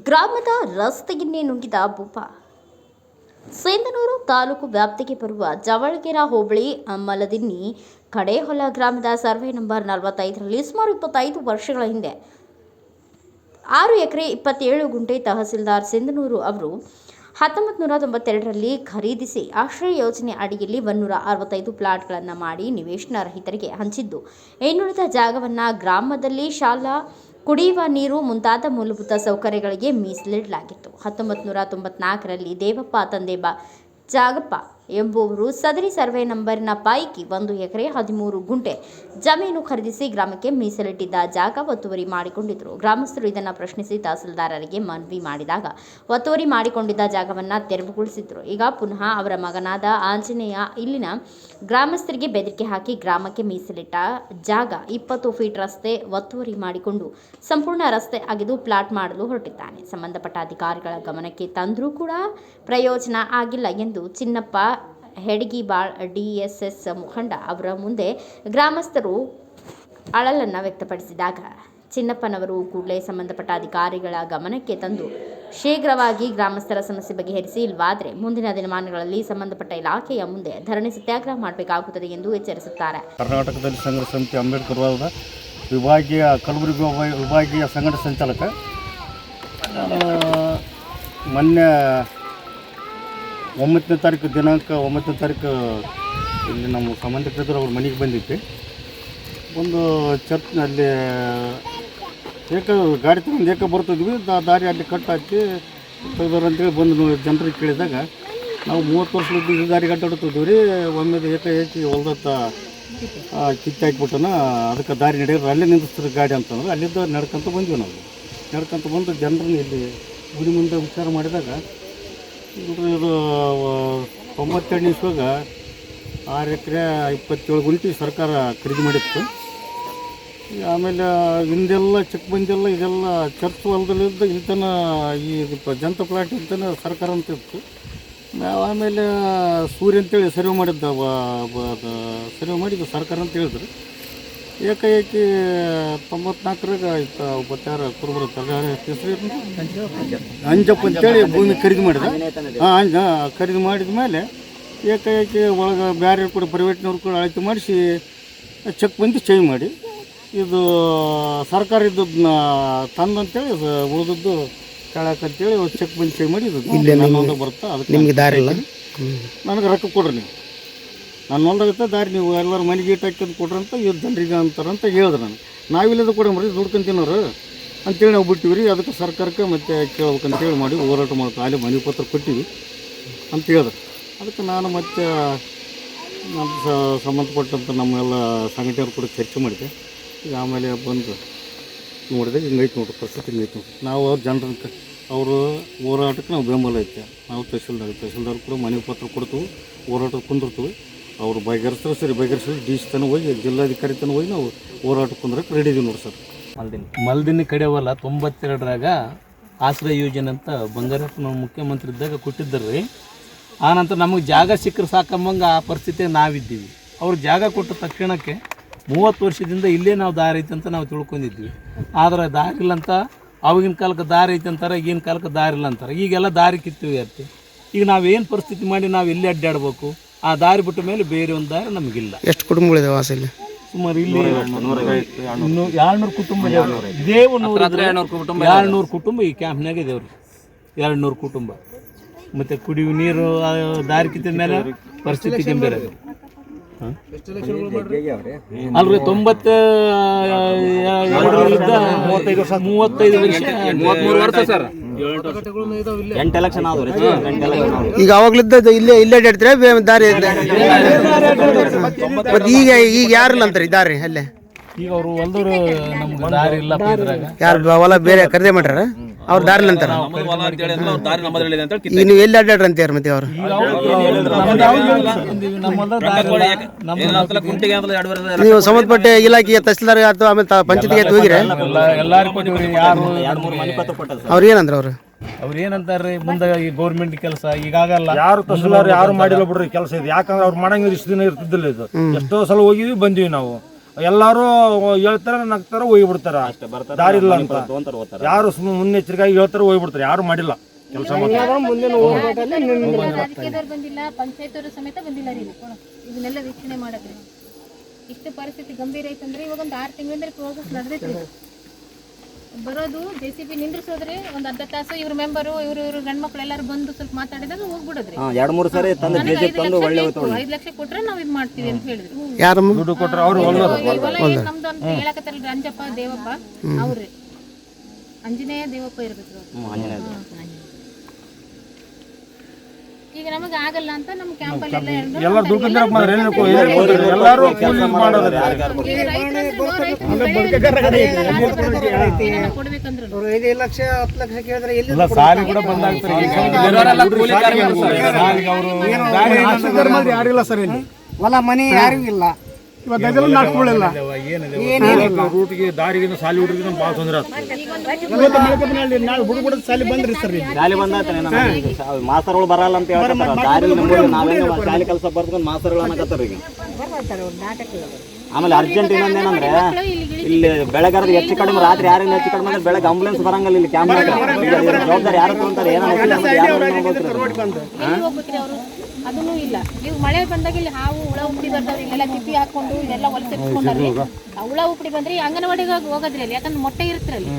ಗ್ರಾಮದ ರಸ್ತೆಯನ್ನೇ ನುಂಗಿದ ಭೂಪ. ಸಿಂಧನೂರು ತಾಲೂಕು ವ್ಯಾಪ್ತಿಗೆ ಬರುವ ಜವಳಗೆರೆ ಹೋಬಳಿ ಮಲದಿನ್ನಿ ಕಡೇಹೊಲ ಗ್ರಾಮದ ಸರ್ವೆ ನಂಬರ್ 45ರಲ್ಲಿ ಸುಮಾರು 25 ವರ್ಷಗಳ ಹಿಂದೆ 6 ಎಕರೆ 27 ಗುಂಟೆ ತಹಸೀಲ್ದಾರ್ ಸಿಂಧನೂರು ಅವರು 1992ರಲ್ಲಿ ಖರೀದಿಸಿ ಆಶ್ರಯ ಯೋಜನೆ ಅಡಿಯಲ್ಲಿ 165 ಪ್ಲಾಟ್ಗಳನ್ನು ಮಾಡಿ ನಿವೇಶನ ರಹಿತರಿಗೆ ಹಂಚಿದ್ದು, ಇನ್ನುಳಿದ ಜಾಗವನ್ನು ಗ್ರಾಮದಲ್ಲಿ ಶಾಲಾ, ಕುಡಿಯುವ ನೀರು ಮುಂತಾದ ಮೂಲಭೂತ ಸೌಕರ್ಯಗಳಿಗೆ ಮೀಸಲಿಡಲಾಗಿತ್ತು. 1994ರಲ್ಲಿ ದೇವಪ್ಪ ತಂದೆ ಜಾಗಪ್ಪ ಎಂಬುವರು ಸದರಿ ಸರ್ವೆ ನಂಬರಿನ ಪೈಕಿ 1 ಎಕರೆ 13 ಗುಂಟೆ ಜಮೀನು ಖರೀದಿಸಿ ಗ್ರಾಮಕ್ಕೆ ಮೀಸಲಿಟ್ಟಿದ್ದ ಜಾಗ ಒತ್ತುವರಿ ಮಾಡಿಕೊಂಡಿದ್ದರು. ಗ್ರಾಮಸ್ಥರು ಇದನ್ನು ಪ್ರಶ್ನಿಸಿ ತಹಸೀಲ್ದಾರರಿಗೆ ಮನವಿ ಮಾಡಿದಾಗ ಒತ್ತುವರಿ ಮಾಡಿಕೊಂಡಿದ್ದ ಜಾಗವನ್ನು ತೆರವುಗೊಳಿಸಿದ್ರು. ಈಗ ಪುನಃ ಅವರ ಮಗನಾದ ಆಂಜನೇಯ ಇಲ್ಲಿನ ಗ್ರಾಮಸ್ಥರಿಗೆ ಬೆದರಿಕೆ ಹಾಕಿ ಗ್ರಾಮಕ್ಕೆ ಮೀಸಲಿಟ್ಟ ಜಾಗ 20 ಫೀಟ್ ರಸ್ತೆ ಒತ್ತುವರಿ ಮಾಡಿಕೊಂಡು ಸಂಪೂರ್ಣ ರಸ್ತೆ ಅಗೆದು ಪ್ಲಾಟ್ ಮಾಡಲು ಹೊರಟಿದ್ದಾನೆ. ಸಂಬಂಧಪಟ್ಟ ಅಧಿಕಾರಿಗಳ ಗಮನಕ್ಕೆ ತಂದರೂ ಕೂಡ ಪ್ರಯೋಜನ ಆಗಿಲ್ಲ ಎಂದು ಚಿನ್ನಪ್ಪ ಹೆಡಗಿಬಾಳ್ ಡಿಎಸ್ಎಸ್ ಮುಖಂಡ ಅವರ ಮುಂದೆ ಗ್ರಾಮಸ್ಥರು ಅಳಲನ್ನು ವ್ಯಕ್ತಪಡಿಸಿದಾಗ ಚಿನ್ನಪ್ಪನವರು ಕೂಡಲೇ ಸಂಬಂಧಪಟ್ಟ ಅಧಿಕಾರಿಗಳ ಗಮನಕ್ಕೆ ತಂದು ಶೀಘ್ರವಾಗಿ ಗ್ರಾಮಸ್ಥರ ಸಮಸ್ಯೆ ಬಗೆಹರಿಸಿ, ಇಲ್ಲವಾದರೆ ಮುಂದಿನ ದಿನಮಾನಗಳಲ್ಲಿ ಸಂಬಂಧಪಟ್ಟ ಇಲಾಖೆಯ ಮುಂದೆ ಧರಣಿ ಸತ್ಯಾಗ್ರಹ ಮಾಡಬೇಕಾಗುತ್ತದೆ ಎಂದು ಎಚ್ಚರಿಸುತ್ತಾರೆ. ಕರ್ನಾಟಕದಲ್ಲಿ ಸಂಘರ್ಷ ಸಮಿತಿ ಅಂಬೇಡ್ಕರ್ ವಾದದ ವಿಭಾಗೀಯ ಕಲಬುರಗಿ ವಿಭಾಗೀಯ ಸಂಘಟನಾ ಸಂಚಾಲಕ ಮೊನ್ನೆ 9ನೇ ತಾರೀಕು ದಿನಾಂಕ 9ನೇ ತಾರೀಕು ಇಲ್ಲಿ ನಮ್ಮ ಸಂಬಂಧಿಕರು ಅವ್ರ ಮನೆಗೆ ಬಂದಿದ್ದೆ. ಒಂದು ಚರ್ಚ್ನಲ್ಲಿ ಗಾಡಿ ತಗೊಂಡು ಬರ್ತಿದ್ವಿ, ದಾರಿ ಅಲ್ಲಿ ಕಟ್ ಹಾಕಿ ತೆಗೆದವ್ರು ಅಂತೇಳಿ ಬಂದು ಜನರಿಗೆ ಕೇಳಿದಾಗ ನಾವು 30 ವರ್ಷದಿಂದ ಈ ದಾರಿ ಅಡ್ಡಾಡ್ತಿದ್ವಿ ರೀ. ಒಮ್ಮೆ ಏಕಾಏಕಿ ಹೊಲ್ದತ್ತ ಕಿತ್ತು ಹಾಕಿಬಿಟ್ಟನ, ಅದಕ್ಕೆ ದಾರಿ ನಡೆಯೋದು ಅಲ್ಲೇ ನಿಂದಿಸ್ತಾರೆ ಗಾಡಿ ಅಂತಂದ್ರೆ ಅಲ್ಲಿದ್ದ ನಡ್ಕೊಂತ ಬಂದ್ವಿ. ನಾವು ನಡ್ಕೊಂತ ಬಂದು ಜನರನ್ನ ಇಲ್ಲಿ ಗುಡಿ ಮುಂದೆ ವಿಚಾರ ಮಾಡಿದಾಗ ಇದು 92 ಇಸ್ವಾಗ 6 ಎಕರೆ 27 ಗುಂಟೆ ಸರ್ಕಾರ ಖರೀದಿ ಮಾಡಿತ್ತು. ಆಮೇಲೆ ಹಿಂದೆಲ್ಲ ಚೆಕ್ ಬಂದೆಲ್ಲ ಇದೆಲ್ಲ ಚರ್ಚ್ ಹೊಲದಲ್ಲಿದ್ದ ಇಲ್ತನ ಈ ಜನತಾ ಪ್ಲಾಟ್ ಇಲ್ತನ ಸರ್ಕಾರ ಅಂತ ಇತ್ತು. ನಾವು ಆಮೇಲೆ ಸೂರ್ಯ ಅಂತೇಳಿ ಸರ್ವೆ ಮಾಡಿದ್ದ ಸರ್ವೆ ಮಾಡಿದ್ದು ಸರ್ಕಾರ ಅಂತ ಹೇಳಿದ್ರು. ಏಕಾಏಕಿ 94ರಾಗ ಆಯ್ತು ಒಬ್ಬತ್ತಾರ ಕುರುಬರ ಹೆಸರು ಅಂಜಪ್ಪ ಅಂತೇಳಿ ಭೂಮಿ ಖರೀದಿ ಮಾಡಿದ. ಖರೀದಿ ಮಾಡಿದ ಮೇಲೆ ಏಕಾಏಕಿ ಒಳಗೆ ಬೇರೆ ಕೂಡ ಪ್ರೈವೇಟ್ನವ್ರು ಕೂಡ ಅಳತೆ ಮಾಡಿಸಿ ಚೆಕ್ ಬಂದು ಚೇಂಜ್ ಮಾಡಿ ಇದು ಸರ್ಕಾರ ಇದ್ದದನ್ನ ತಂದಂತೇಳಿ ಉಳಿದದ್ದು ಕೇಳಕ್ಕಂತೇಳಿ ಚೆಕ್ ಬಂದು ಚೇಂಜ್ ಮಾಡಿ ಇದು ನನ್ನೊಂದು ಬರುತ್ತೆ. ಅದಕ್ಕೆ ನಿಮಗೆ ದಾರಿ ಇಲ್ಲ, ನನಗೆ ರೊಕ್ಕ ಕೊಡ್ರಿ, ನೀವು ನನ್ನ ಹೊಲ್ದಾಗತ್ತೆ ದಾರಿ ನೀವು ಎಲ್ಲರೂ ಮನೆಗೆ ಈಟ್ ಹಾಕ್ಯಂದು ಕೊಡ್ರಿ ಅಂತ ಇವ್ರು ಜನರಿಗೆ ಅಂತಾರಂತ ಹೇಳಿದ್ರು. ನಾವಿಲ್ಲದ ಕೊಡಂಬ್ರಿ ದುಡ್ಕೊಂತಿನವ್ರು ಅಂತೇಳಿ ನಾವು ಬಿಟ್ಟಿವಿ ರೀ. ಅದಕ್ಕೆ ಸರ್ಕಾರಕ್ಕೆ ಮತ್ತೆ ಕೇಳ್ಬೇಕಂತೇಳಿ ಮಾಡಿ ಹೋರಾಟ ಮಾಡ್ತೀವಿ, ಅಲ್ಲಿ ಮನೆ ಪತ್ರ ಕೊಟ್ಟಿವಿ ಅಂತ ಹೇಳಿದ್ರು. ಅದಕ್ಕೆ ನಾನು ಮತ್ತೆ ನಮ್ಮ ಸಂಬಂಧಪಟ್ಟಂಥ ನಮ್ಮೆಲ್ಲ ಸಂಘಟನೆಯವ್ರು ಕೂಡ ಚರ್ಚೆ ಮಾಡಿದೆ. ಈಗ ಆಮೇಲೆ ಬಂದು ನೋಡಿದೆ, ಹಿಂಗೈತೆ ನೋಡ್ರಿ ಪರಿಸ್ಥಿತಿ, ಹಿಂಗೈತೆ ನೋಡ್ರಿ. ನಾವು ಅವ್ರ ಜನರ ಅವರು ಹೋರಾಟಕ್ಕೆ ನಾವು ಬೆಂಬಲ ಐತೆ. ನಾವು ತಹಸೀಲ್ದಾರ್ ಕೂಡ ಮನೆ ಪತ್ರ ಕೊಡ್ತೀವಿ, ಹೋರಾಟಕ್ಕೆ ಕುಂದಿರ್ತೀವಿ. ಅವರು ಬಗೆಹರಿಸ್ತಾರೆ ಸರಿ, ಬಗೆಹರಿಸಿದ್ರೆ ಡಿ ಸಿ ತನಕ ಹೋಗಿ ಜಿಲ್ಲಾಧಿಕಾರಿ ತನಕ ಹೋಗಿ ನಾವು ಹೋರಾಟಕ್ಕೆ ಕುಂದ್ರಕ್ಕೆ ರೆಡಿ ಇದೀವಿ ನೋಡಿ ಸರ್. ಮಲ್ದಿನಿ ಕಡೆವಲ್ಲ 92ರಾಗ ಆಶ್ರಯ ಯೋಜನೆ ಅಂತ ಬಂಗಾರಪ್ಪನ ಮುಖ್ಯಮಂತ್ರಿ ಇದ್ದಾಗ ಕೊಟ್ಟಿದ್ದಾರೆ ರೀ. ಆನಂತರ ನಮಗೆ ಜಾಗ ಸಿಕ್ಕರೆ ಸಾಕಂಬಂಗೆ ಆ ಪರಿಸ್ಥಿತಿಯಾಗ ನಾವಿದ್ದೀವಿ. ಅವ್ರು ಜಾಗ ಕೊಟ್ಟ ತಕ್ಷಣಕ್ಕೆ 30 ವರ್ಷದಿಂದ ಇಲ್ಲೇ ನಾವು ದಾರಿ ಐತೆ ಅಂತ ನಾವು ತಿಳ್ಕೊಂಡಿದ್ವಿ. ಆದರೆ ದಾರಿ ಇಲ್ಲ ಅಂತ, ಅವಾಗಿನ ಕಾಲಕ್ಕೆ ದಾರಿ ಐತೆ ಅಂತಾರೆ, ಈಗಿನ ಕಾಲಕ್ಕೆ ದಾರಿ ಇಲ್ಲ ಅಂತಾರೆ. ಈಗೆಲ್ಲ ದಾರಿ ಕಿತ್ತೀವಿ ಇರ್ತೀವಿ. ಈಗ ನಾವೇನು ಪರಿಸ್ಥಿತಿ ಮಾಡಿ ನಾವು ಎಲ್ಲಿ ಅಡ್ಡಾಡಬೇಕು? ಆ ದಾರಿ ಬಿಟ್ಟ ಮೇಲೆ ಬೇರೆ ಒಂದು ದಾರಿ ನಮಗಿಲ್ಲ. ಎಷ್ಟು ಕುಟುಂಬಗಳಿದೆ ವಾಸ ಇಲ್ಲಿ? ಸುಮಾರು ಇಲ್ಲಿ 200 ಕುಟುಂಬ ಇದೇ. 200 ಕುಟುಂಬ ಈ ಕ್ಯಾಂಪ್ನಾಗ ಇದೇವ್ರಿ. 200 ಕುಟುಂಬ. ಮತ್ತು ಕುಡಿಯುವ ನೀರು ದಾರಿ ಕಿತ್ತಿದ ಮೇಲೆ ಪರಿಸ್ಥಿತಿ ಗಂಭೀರ ಇದೆ. ಅಲ್ರಿ 92 35 ವರ್ಷ ಸರ್. 8 ಎಲೆಕ್ಷನ್ ಆದ್ರಿ. ಈಗ ಅವಾಗ್ಲಿದ್ದ ಇಲ್ಲೇ ಅಡ್ಡಾಡ್ತೀರಾ ದಾರಿ? ಮತ್ತೆ ಈಗ ಯಾರಿಲ್ಲ ಅಂತಾರೆ ದಾರಿ ಅಲ್ಲೇ? ಈಗ ಅವರು ಹೊಲ್ದವ್ರು ನಮ್ಗೆ ದಾರಿ ಇಲ್ಲ ಯಾರು ಹೊಲ ಬೇರೆ ಖರೀದಿ ಮಾಡ್ಯಾರ, ಅವ್ರು ದಾರಿ ಇಲ್ಲ ಅಂತಾರ. ಈಗ ನೀವು ಎಲ್ಲಿ ಅಡ್ಡಾಡ್ರಿ ಅಂತೀರ ಮತ್ತೆ ಅವ್ರು? ನೀವು ಸಂಬಂಧಪಟ್ಟ ಇಲಾಖೆಗೆ ತಹಸೀಲ್ದಾರ್ ಅಥವಾ ಆಮೇಲೆ ಪಂಚಾಯತ್ಗೆ ಹೋಗಿರಿ? ಅವ್ರು ಏನಂದ್ರೆ ಅವ್ರು ಏನಂತಾರ್ರಿ, ಮುಂದೆ ಈ ಗೌರ್ಮೆಂಟ್ ಕೆಲಸ ಈಗಾಗಲ್ಲ. ಯಾರು ತಹಸೀಲ್ದಾರ್ ಯಾರು ಮಾಡಿಲ್ಲ ಬಿಡ್ರಿ ಕೆಲಸ ಇದು. ಯಾಕಂದ್ರೆ ಅವ್ರು ಮಾಡಂಗಿದ್ರೆ ಇಷ್ಟು ದಿನ ಇರ್ತಿದ್ದಿಲ್ಲ ಇದು. ಎಷ್ಟೋ ಸಲ ಹೋಗಿವಿ ಬಂದೀವಿ ನಾವು. ಎಲ್ಲರೂ ಹೇಳ್ತಾರ ನಗ್ತಾರ ಹೋಗ್ಬಿಡ್ತಾರ ದಾರಿ ಇಲ್ಲ ಅಂತ ಯಾರು ಸುಮ್ಮನೆ ಮುನ್ನೆಚ್ಚರಿಕೆಯಾಗಿ ಹೇಳ್ತಾರ ಹೋಗ್ಬಿಡ್ತಾರೆ ಯಾರು ಮಾಡಿಲ್ಲ ಕೆಲಸ ರಾಜಕೀಯದವ್ರು ಬಂದಿಲ್ಲ, ಪಂಚಾಯತ್ ಸಮೇತ ಬಂದಿಲ್ಲ ರೀ ಇದನ್ನೆಲ್ಲ ವೀಕ್ಷಣೆ ಮಾಡಕ್ರಿ. ಇಷ್ಟು ಪರಿಸ್ಥಿತಿ ಗಂಭೀರ ಐತಂದ್ರೆ ಇವಾಗ ಒಂದು 6 ತಿಂಗಳಿಂದ ಪ್ರೋಸೆಸ್ ನಡೆದೈತ್ರಿ. ಬರೋದು JCB ನಿಂದ್ರಿಸೋದ್ರಿ, ಒಂದು ಅರ್ಧ ತಾಸು ಇವ್ರ ಮೆಂಬರು ಇವ್ರ ಗಂಡ್ಮಕ್ಳು ಎಲ್ಲರೂ ಬಂದು ಸ್ವಲ್ಪ ಮಾತಾಡಿದಾಗ ಹೋಗ್ಬಿಡೋದ್ರಿ. 2-3 ಸರಿ ತಂದು BJP ತಂದು ಒಳ್ಳೆ 5 ಲಕ್ಷ ಕೊಟ್ರೆ ನಾವ್ ಇದ್ ಮಾಡ್ತೀವಿ ಅಂತ ಹೇಳಿದ್ರು. ಯಾರು ದುಡ್ಡು ಕೊಟ್ರೆ ಅವ್ರು ಹೊಲ ಏನ್ ನಮ್ದು ಅಂತ ಹೇಳಕತ್ತಾರಲ್ರಿ, ಅಂಜಪ್ಪ ದೇವಪ್ಪ ಅವ್ರಿ ಅಂಜನೇಯ ದೇವಪ್ಪ ಇರ್ಬೇಕು. ಈಗ ನಮಗೆ ಆಗಲ್ಲ ಅಂತ ನಮ್ಮ ಕ್ಯಾಂಪಲ್ಲಿ ಎಲ್ಲ ದುಡ್ಡು ಎಲ್ಲರೂ ಕೂಲಿ ಮಾಡೋದು ಕೊಡ್ಬೇಕಂದ್ರೆ 5 ಲಕ್ಷ 10 ಲಕ್ಷ ಕೇಳಿದ್ರೆ ಎಲ್ಲಿ ಎಲ್ಲ ಸಾಲಿ ಕೂಡ ಬಂದಾಗ್ತಾರೆ ಯಾರಿಲ್ಲ ಸರ್ ಇಲ್ಲಿ ಹೊಲ ಮನೆ ಯಾರಿಗೂ ಇಲ್ಲ, ಇವತ್ತು ನಾಟ್ಕೊಳ್ಳಿಲ್ಲ ರೂಟ್ಗೆ ದಾರಿಗೆ ಸಾಲಿ ಹುಡುಗಿನ ಭಾಳ ತೊಂದರೆ ನಾಳೆ ಹುಡುಗ ಸಾಲಿ ಬಂದ್ರಿ ಸರ್ ಶಾಲೆ ಬಂದಾಗ್ತಾನೆ ಮಾಸ್ತರ್ಗಳು ಬರಲ್ಲ ಅಂತ ಹೇಳ್ತಾರೆ. ದಾರಿ ನಾವೇನು ಶಾಲೆ ಕೆಲಸ ಬರ್ಕೊಂಡು ಮಾಸ್ತರ್ಗಳು ಅನ್ನಕತ್ತಾರ ಈಗ. ಆಮೇಲೆ ಅರ್ಜೆಂಟ್ ಇನ್ನೊಂದೇನಂದ್ರೆ ಇಲ್ಲಿ ಬೆಳಗಾದ್ರೆ ಹೆಚ್ಚು ಕಡಿಮೆ ರಾತ್ರಿ ಯಾರಿಂದ ಹೆಚ್ಚು ಕಡಿಮೆ ಅಂದ್ರೆ ಬೆಳಗ್ಗೆ ಆಂಬುಲೆನ್ಸ್ ಬರಂಗಲ್ಲ ಇಲ್ಲಿ ಕ್ಯಾಂಪ್ ಜವಾಬ್ದಾರಿ ಯಾರು ತಗೊಂತಾರೆ ಏನೋ ಅದನ್ನು ಇಲ್ಲ. ನೀವು ಮಳೆ ಬಂದಾಗ ಇಲ್ಲಿ ಹಾವು ಹುಳ ಉಪ್ಪಡಿ ಬರ್ತಾವ್ರಿ, ಇಲ್ಲೆಲ್ಲ ತಿಪ್ಪಿ ಹಾಕೊಂಡು ಇದೆಲ್ಲ ಹೊಲಸಿಟ್ಕೊಂಡ್ರಿ. ಹುಳ ಉಪ್ಪಡಿ ಬಂದ್ರೆ ಈ ಅಂಗನವಾಡಿಗೆ ಹೋಗೋದ್ರಿ ಅಲ್ಲಿ, ಯಾಕಂದ್ರೆ ಮೊಟ್ಟೆ ಇರ್ತಿರಲ್ಲ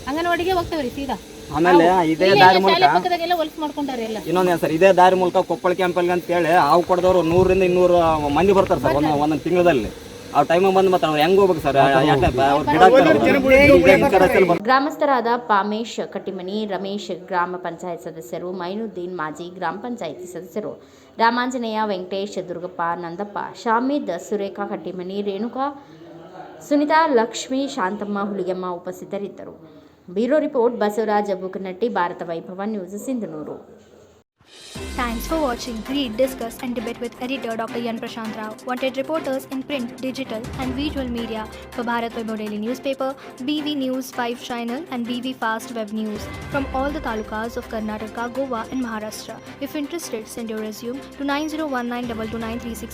ಅಂಗನವಾಡಿಗೆ ಹೋಗ್ತಾವ್ರಿ ಸೀದಾ. ಆಮೇಲೆ ಇದೇ ದಾರಿ ಮೂಲಕ ಪಕ್ಕದಾಗೆಲ್ಲ ಹೊಲಸು ಮಾಡ್ಕೊಂಡಾರೆ ಎಲ್ಲ. ಇನ್ನೊಂದೇನು ಸರ್, ಇದೇ ದಾರಿ ಮೂಲಕ ಕೊಪ್ಪಳ ಕ್ಯಾಂಪಲ್ಲಿ ಅಂತ ಹೇಳಿ ಹಾವು ಕೊಡದವ್ರು 100ರಿಂದ 200 ಮಂದಿ ಬರ್ತಾರೆ ಸರ್ ಒಂದೊಂದು ತಿಂಗಳಲ್ಲಿ. ಆ ಟೈಮಿಗೆ ಬಂದು ಮತ್ತೆ ಅವ್ರು ಹೆಂಗ್ ಹೋಗ್ಬೇಕು ಸರ್? ಗ್ರಾಮಸ್ಥರಾದ ಪಾಮೇಶ್ ಕಟ್ಟಿಮನಿ, ರಮೇಶ್ ಗ್ರಾಮ ಪಂಚಾಯತ್ ಸದಸ್ಯರು, ಮೈನುದ್ದೀನ್ ಮಾಜಿ ಗ್ರಾಮ ಪಂಚಾಯಿತಿ ಸದಸ್ಯರು, ರಾಮಾಂಜನೇಯ, ವೆಂಕಟೇಶ್, ದುರ್ಗಪ್ಪ, ನಂದಪ್ಪ, ಶಾಮಿದ್, ಸುರೇಖಾ ಕಟ್ಟಿಮನಿ, ರೇಣುಕಾ, ಸುನಿತಾ, ಲಕ್ಷ್ಮಿ, ಶಾಂತಮ್ಮ, ಹುಲಿಗೆಮ್ಮ ಉಪಸ್ಥಿತರಿದ್ದರು. ಬ್ಯೂರೋ ರಿಪೋರ್ಟ್ ಬಸವರಾಜ ಬುಕನಟ್ಟಿ, ಭಾರತ ವೈಭವ news, Sindhanur. Thanks for watching. Read, discuss and debate with editor Dr. Yan Prashant Rao. Wanted reporters in print, digital and visual media for Bharat Vaibhav Daily Newspaper, BV News 5 Channel and BV Fast Web News from all the talukas of Karnataka, Goa and Maharashtra. If interested, send your resume to 9019229369.